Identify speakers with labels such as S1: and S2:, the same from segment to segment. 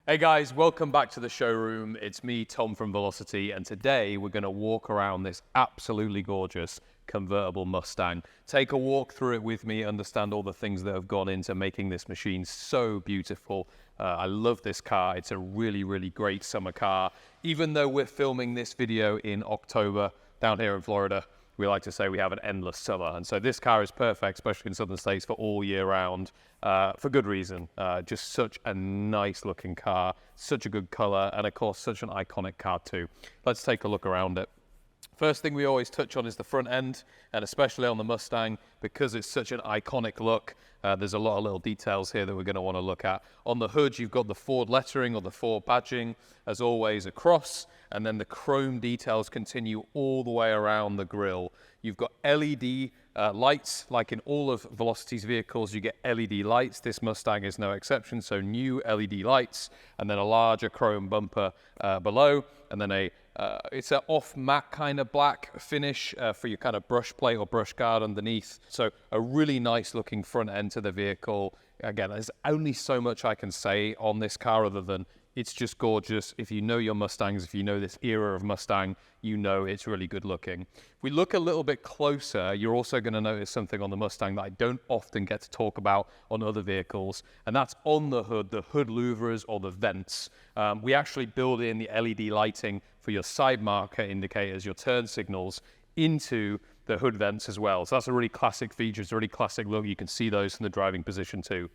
S1: Hey guys, welcome back to the showroom. It's me, Tom from Velocity, and today we're going to walk around this absolutely gorgeous convertible Mustang. Take a walk through it with me, understand all the things that have gone into making this machine so beautiful. I love this car. It's a really, really great summer car. Even though we're filming this video in October down here in Florida, we like to say we have an endless summer. And so this car is perfect, especially in southern states, for all year round, for good reason. Just such a nice looking car, such a good color, and of course, such an iconic car too. Let's take a look around it. First thing we always touch on is the front end, and especially on the Mustang, because it's such an iconic look, there's a lot of little details here that we're going to want to look at. On the hood, you've got the Ford lettering or the Ford badging, as always, across, and then the chrome details continue all the way around the grille. You've got LED lights, like in all of Velocity's vehicles, you get LED lights. This Mustang is no exception, so new LED lights, and then a larger chrome bumper below, and then it's an off matte kind of black finish for your kind of brush plate or brush guard underneath. So a really nice looking front end to the vehicle. Again, there's only so much I can say on this car other than it's just gorgeous. If you know your Mustangs, if you know this era of Mustang, you know it's really good looking. If we look a little bit closer, you're also going to notice something on the Mustang that I don't often get to talk about on other vehicles, and that's on the hood louvers or the vents. We actually build in the LED lighting for your side marker indicators, your turn signals, into the hood vents as well. So that's a really classic feature. It's a really classic look. You can see those from the driving position too.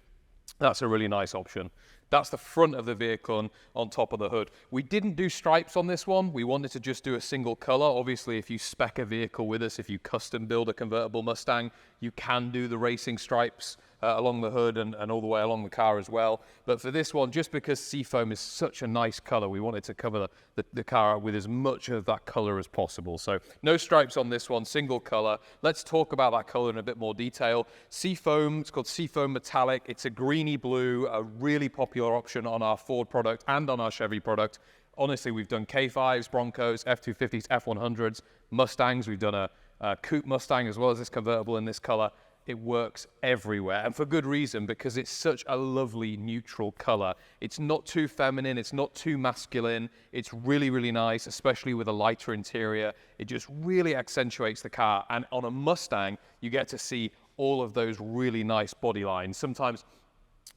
S1: That's a really nice option. That's the front of the vehicle on top of the hood. We didn't do stripes on this one. We wanted to just do a single color. Obviously, if you spec a vehicle with us, if you custom build a convertible Mustang, you can do the racing stripes along the hood and all the way along the car as well. But for this one, just because Seafoam is such a nice color, we wanted to cover the car with as much of that color as possible. So no stripes on this one, single color. Let's talk about that color in a bit more detail. Seafoam, it's called Seafoam Metallic. It's a greeny blue, a really popular option on our Ford product and on our Chevy product. Honestly, we've done K5s, Broncos, F250s, F100s, Mustangs. We've done a coupe Mustang as well as this convertible in this color. It works everywhere, and for good reason, because it's such a lovely neutral color. It's not too feminine, it's not too masculine. It's really, really nice, especially with a lighter interior. It just really accentuates the car, and on a Mustang, you get to see all of those really nice body lines. Sometimes,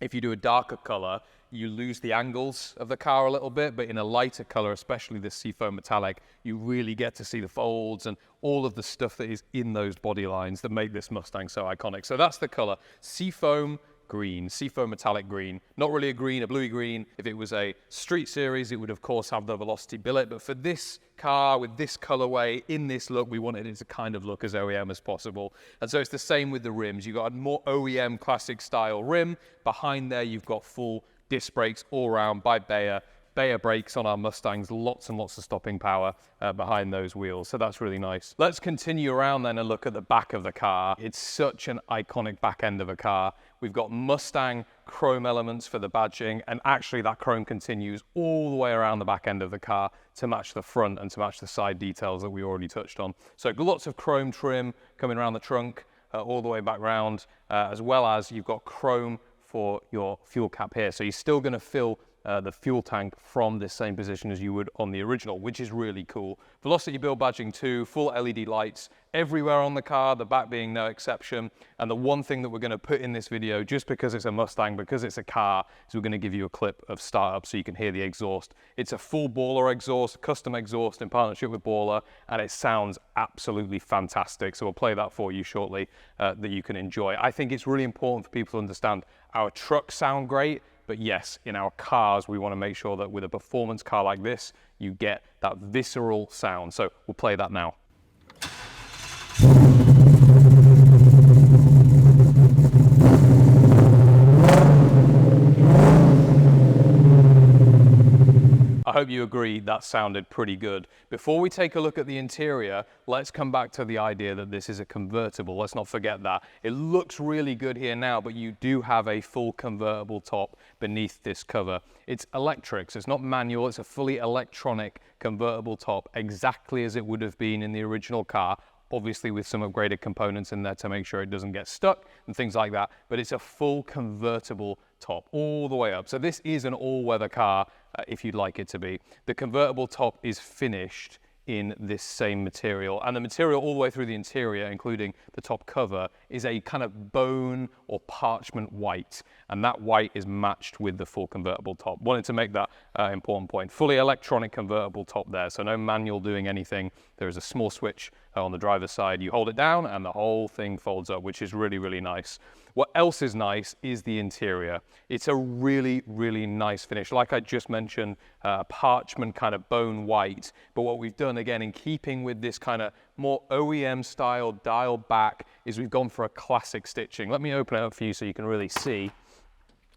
S1: if you do a darker color, you lose the angles of the car a little bit, but in a lighter color, especially this Seafoam Metallic, you really get to see the folds and all of the stuff that is in those body lines that make this Mustang so iconic. So that's the color, Seafoam green, Seafoam Metallic green. Not really a green, a bluey green. If it was a street series, it would of course have the Velocity billet, but for this car with this colorway in this look, we wanted it to kind of look as OEM as possible. And so it's the same with the rims. You've got a more OEM classic style rim. Behind there, you've got full disc brakes all around by Bayer. Bayer brakes on our Mustangs, lots and lots of stopping power behind those wheels, so that's really nice. Let's continue around then and look at the back of the car. It's such an iconic back end of a car. We've got Mustang chrome elements for the badging, and actually that chrome continues all the way around the back end of the car to match the front and to match the side details that we already touched on. So lots of chrome trim coming around the trunk all the way back round, as well as you've got chrome for your fuel cap here. So you're still going to fill the fuel tank from the same position as you would on the original, which is really cool. Velocity build badging too, full LED lights everywhere on the car, the back being no exception. And the one thing that we're going to put in this video, just because it's a Mustang, because it's a car, is we're going to give you a clip of startup so you can hear the exhaust. It's a full Baller exhaust, custom exhaust in partnership with Baller, and it sounds absolutely fantastic. So we'll play that for you shortly that you can enjoy. I think it's really important for people to understand our trucks sound great, but yes, in our cars, we want to make sure that with a performance car like this, you get that visceral sound. So we'll play that now. I hope you agree that sounded pretty good. Before we take a look at the interior, let's come back to the idea that this is a convertible. Let's not forget that. It looks really good here now, but you do have a full convertible top beneath this cover. It's electric, so it's not manual, it's a fully electronic convertible top, exactly as it would have been in the original car, obviously with some upgraded components in there to make sure it doesn't get stuck and things like that. But it's a full convertible top all the way up. So this is an all-weather car if you'd like it to be. The convertible top is finished in this same material, and the material all the way through the interior, including the top cover, is a kind of bone or parchment white, and that white is matched with the full convertible top. Wanted to make that important point. Fully electronic convertible top there, so no manual doing anything. There is a small switch on the driver's side. You hold it down and the whole thing folds up, which is really, really nice. What else is nice is the interior. It's a really, really nice finish. Like I just mentioned, parchment kind of bone white. But what we've done, again, in keeping with this kind of more OEM style dial back, is we've gone for a classic stitching. Let me open it up for you so you can really see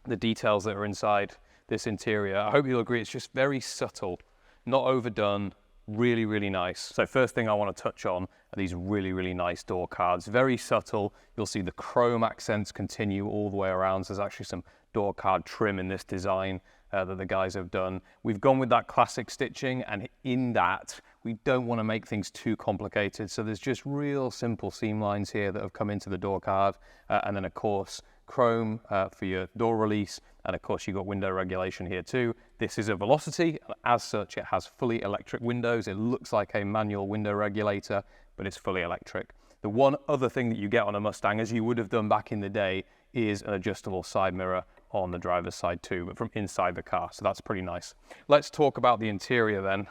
S1: the details that are inside this interior. I hope you'll agree it's just very subtle, not overdone. Really, really nice. So first thing I want to touch on are these really, really nice door cards. Very subtle. You'll see the chrome accents continue all the way around. So there's actually some door card trim in this design that the guys have done. We've gone with that classic stitching, and in that, we don't want to make things too complicated. So there's just real simple seam lines here that have come into the door card. And then of course, chrome for your door release, and of course you've got window regulation here too. This is a Velocity, and as such it has fully electric windows. It looks like a manual window regulator, but it's fully electric. The one other thing that you get on a Mustang, as you would have done back in the day, is an adjustable side mirror on the driver's side too, but from inside the car, so that's pretty nice. Let's talk about the interior then.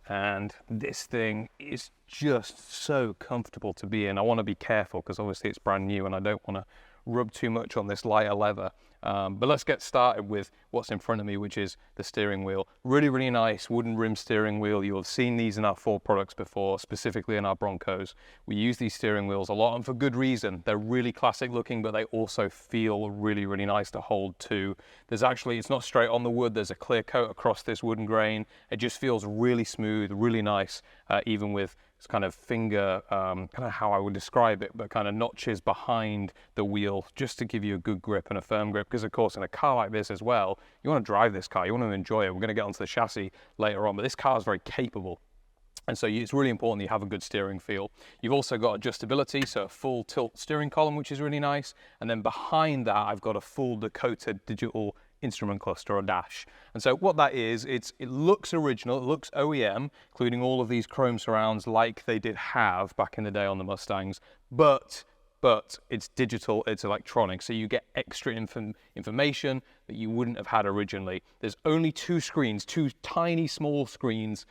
S1: And this thing is just so comfortable to be in. I want to be careful because obviously it's brand new and I don't want to rub too much on this lighter leather. But let's get started with what's in front of me, which is the steering wheel. Really, really nice wooden rim steering wheel. You'll have seen these in our Ford products before, specifically in our Broncos. We use these steering wheels a lot, and for good reason. They're really classic looking, but they also feel really, really nice to hold too. There's actually, it's not straight on the wood. There's a clear coat across this wooden grain. It just feels really smooth, really nice, even with kind of finger, kind of how I would describe it, but kind of notches behind the wheel just to give you a good grip and a firm grip. Because of course in a car like this as well, you want to drive this car, you want to enjoy it. We're going to get onto the chassis later on, but this car is very capable. And so it's really important that you have a good steering feel. You've also got adjustability, so a full tilt steering column, which is really nice. And then behind that, I've got a full Dakota digital instrument cluster or dash. And so what that is, it looks original, it looks OEM, including all of these chrome surrounds like they did have back in the day on the Mustangs, but it's digital, it's electronic, so you get extra information that you wouldn't have had originally. There's only two screens, two tiny small screens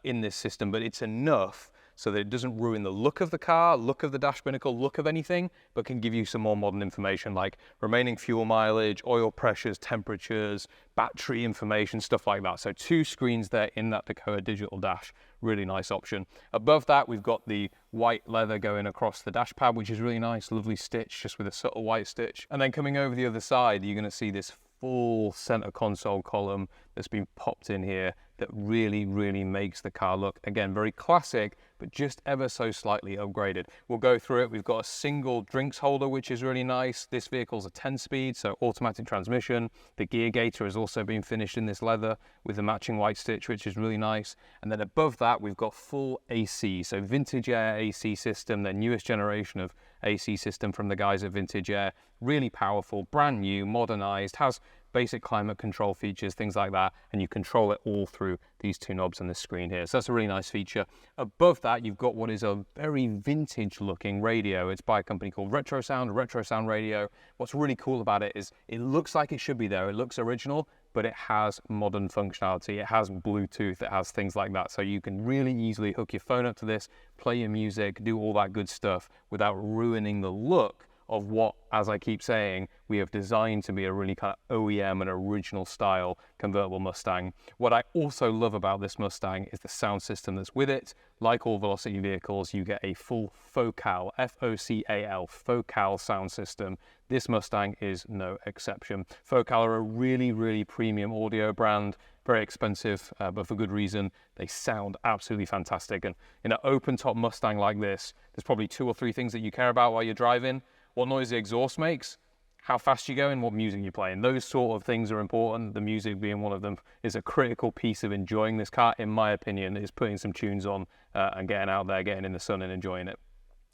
S1: in this system, but it's enough so that it doesn't ruin the look of the car, look of the dash binnacle, look of anything, but can give you some more modern information like remaining fuel mileage, oil pressures, temperatures, battery information, stuff like that. So two screens there in that Dakota digital dash, really nice option. Above that, we've got the white leather going across the dash pad, which is really nice, lovely stitch, just with a subtle white stitch. And then coming over the other side, you're gonna see this full center console column that's been popped in here that really, really makes the car look, again, very classic, but just ever so slightly upgraded. We'll go through it. We've got a single drinks holder, which is really nice. This vehicle's a 10-speed, so automatic transmission. The gear gaiter has also been finished in this leather with the matching white stitch, which is really nice. And then above that, we've got full AC, so Vintage Air AC system, the newest generation of AC system from the guys at Vintage Air. Really powerful, brand new, modernized, has basic climate control features, things like that, and you control it all through these two knobs on the screen here. So that's a really nice feature. Above that, you've got what is a very vintage looking radio. It's by a company called Retrosound Radio. What's really cool about it is it looks like it should be there. It looks original, but it has modern functionality. It has Bluetooth, it has things like that. So you can really easily hook your phone up to this, play your music, do all that good stuff without ruining the look of what, as I keep saying, we have designed to be a really kind of OEM and original style convertible Mustang. What I also love about this Mustang is the sound system that's with it. Like all Velocity vehicles, you get a full Focal, F-O-C-A-L, Focal sound system. This Mustang is no exception. Focal are a really, really premium audio brand, very expensive, but for good reason. They sound absolutely fantastic. And in an open top Mustang like this, there's probably 2 or 3 things that you care about while you're driving. What noise the exhaust makes, how fast you're going, what music you're playing. Those sort of things are important. The music being one of them is a critical piece of enjoying this car, in my opinion, is putting some tunes on and getting out there, getting in the sun and enjoying it.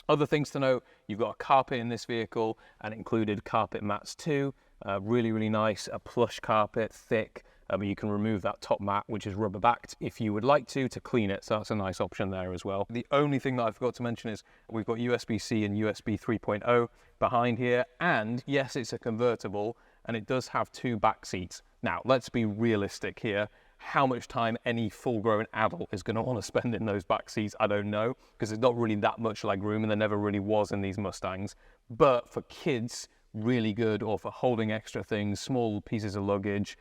S1: Other things to note, you've got a carpet in this vehicle and included carpet mats too. Really, really nice, a plush carpet, thick. You can remove that top mat, which is rubber backed, if you would like to clean it. So that's a nice option there as well. The only thing that I forgot to mention is we've got USB-C and USB 3.0 behind here. And yes, it's a convertible and it does have 2 back seats. Now, let's be realistic here. How much time any full-grown adult is going to want to spend in those back seats, I don't know, because there's not really that much leg room, and there never really was in these Mustangs. But for kids, really good, or for holding extra things, small pieces of luggage,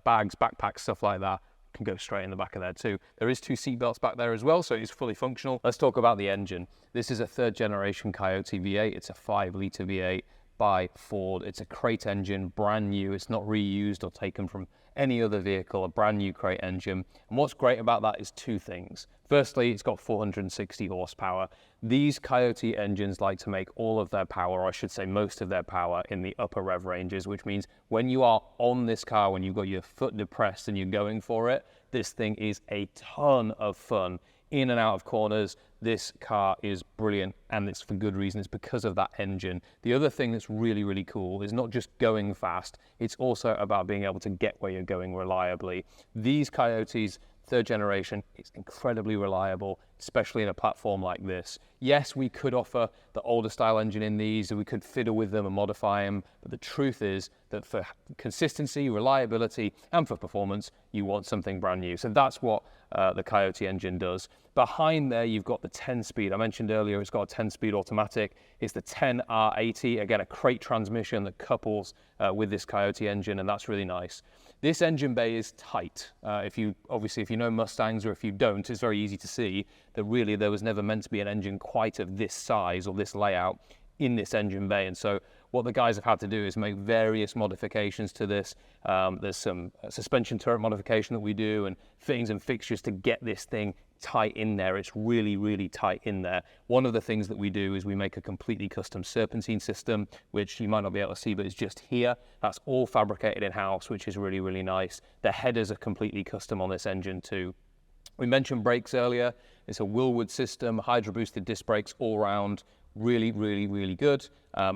S1: bags, backpacks, stuff like that, can go straight in the back of there too. There is 2 seat belts back there as well, so it's fully functional. Let's talk about the engine. This is a 3rd generation Coyote V8. It's a 5-litre V8 by Ford. It's a crate engine, brand new. It's not reused or taken from any other vehicle, a brand new crate engine. And what's great about that is 2 things. Firstly, it's got 460 horsepower. These Coyote engines like to make all of their power, or I should say most of their power, in the upper rev ranges, which means when you are on this car, when you've got your foot depressed and you're going for it, this thing is a ton of fun. In and out of corners, this car is brilliant, and it's for good reason. It's because of that engine. The other thing that's really, really cool is not just going fast, it's also about being able to get where you're going reliably. These Coyotes, 3rd generation, it's incredibly reliable, especially in a platform like this. Yes, we could offer the older style engine in these, and we could fiddle with them and modify them, but the truth is that for consistency, reliability, and for performance, you want something brand new. So that's what the Coyote engine does. Behind there, you've got the 10-speed. I mentioned earlier it's got a 10-speed automatic. It's the 10R80, again, a crate transmission that couples with this Coyote engine, and that's really nice. This engine bay is tight. If you know Mustangs, or if you don't, it's very easy to see that really there was never meant to be an engine quite of this size or this layout in this engine bay. And so what the guys have had to do is make various modifications to this. There's some suspension turret modification that we do, and fittings and fixtures to get this thing tight in there. It's really, really tight in there. One of the things that we do is we make a completely custom serpentine system, which you might not be able to see, but it's just here. That's all fabricated in-house, which is really, really nice. The headers are completely custom on this engine too. We mentioned brakes earlier. It's a Willwood system, hydro boosted disc brakes all round. Really, really, really good.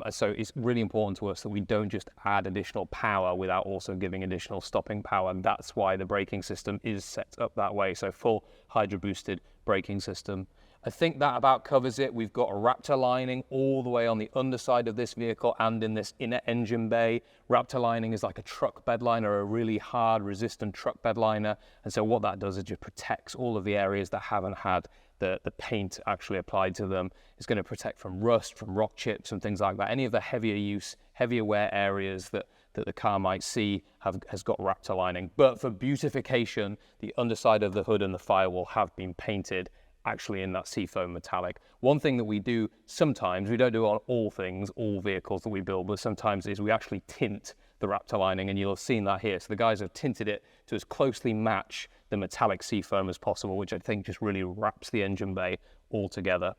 S1: So it's really important to us that we don't just add additional power without also giving additional stopping power. And that's why the braking system is set up that way. So full hydro boosted braking system. I think that about covers it. We've got a Raptor lining all the way on the underside of this vehicle and in this inner engine bay. Raptor lining is like a truck bed liner, a really hard, resistant truck bed liner. And so what that does is just protects all of the areas that haven't had the paint actually applied to them. It's going to protect from rust, from rock chips and things like that. Any of the heavier wear areas that the car might see has got Raptor lining. But for beautification, the underside of the hood and the firewall have been painted actually in that Seafoam metallic. One thing that we do sometimes, we don't do on all vehicles that we build, but sometimes is we actually tint the Raptor lining, and you'll have seen that here. So the guys have tinted it to as closely match the metallic Seafoam as possible, which I think just really wraps the engine bay all together.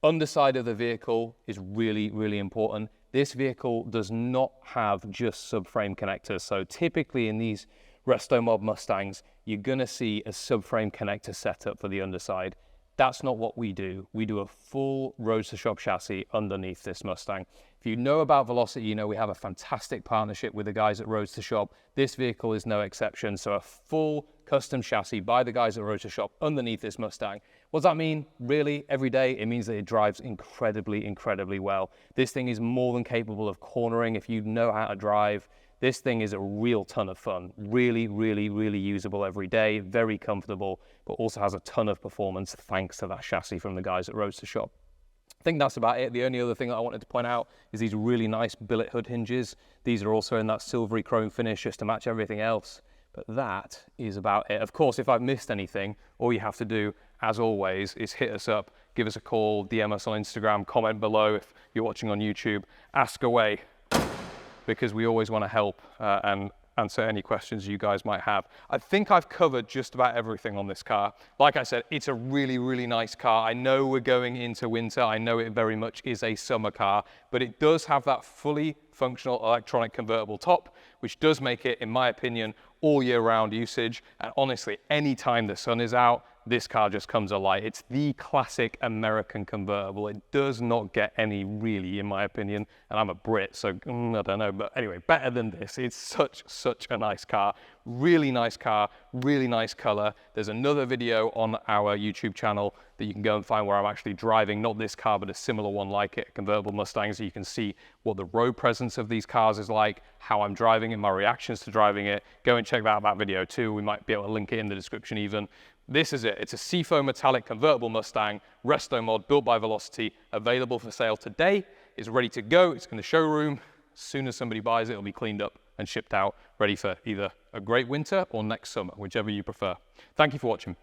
S1: Underside of the vehicle is really, really important. This vehicle does not have just subframe connectors. So typically in these restomod Mustangs, you're gonna see a subframe connector setup for the underside. That's not what we do. We do a full Roadster shop chassis underneath this Mustang. If you know about Velocity, you know we have a fantastic partnership with the guys at Roadster Shop. This vehicle is no exception. So a full custom chassis by the guys at Roadster Shop underneath this Mustang. What does that mean? Really, every day, it means that it drives incredibly, incredibly well. This thing is more than capable of cornering if you know how to drive. This thing is a real ton of fun. Really, really, really usable every day. Very comfortable, but also has a ton of performance thanks to that chassis from the guys at Roadster Shop. I think that's about it. The only other thing that I wanted to point out is these really nice billet hood hinges. These are also in that silvery chrome finish just to match everything else. But that is about it. Of course, if I've missed anything, all you have to do, as always, is hit us up, give us a call, DM us on Instagram, comment below if you're watching on YouTube, ask away, because we always want to help and answer any questions you guys might have. I think I've covered just about everything on this car. Like I said, it's a really, really nice car. I know we're going into winter. I know it very much is a summer car, but it does have that fully functional electronic convertible top, which does make it, in my opinion, all year round usage. And honestly, anytime the sun is out, this car just comes alive. It's the classic American convertible. It does not get any, really, in my opinion, and I'm a Brit, so I don't know, but anyway, better than this. It's such a nice car. Really nice car, really nice color. There's another video on our YouTube channel that you can go and find where I'm actually driving, not this car, but a similar one like it, a convertible Mustang, so you can see what the road presence of these cars is like, how I'm driving it, my reactions to driving it. Go and check out that video too. We might be able to link it in the description even. This is it. It's a Seafoam metallic convertible Mustang, restomod, built by Velocity, available for sale today. It's ready to go. It's in the showroom. As soon as somebody buys it, it'll be cleaned up and shipped out, ready for either a great winter or next summer, whichever you prefer. Thank you for watching.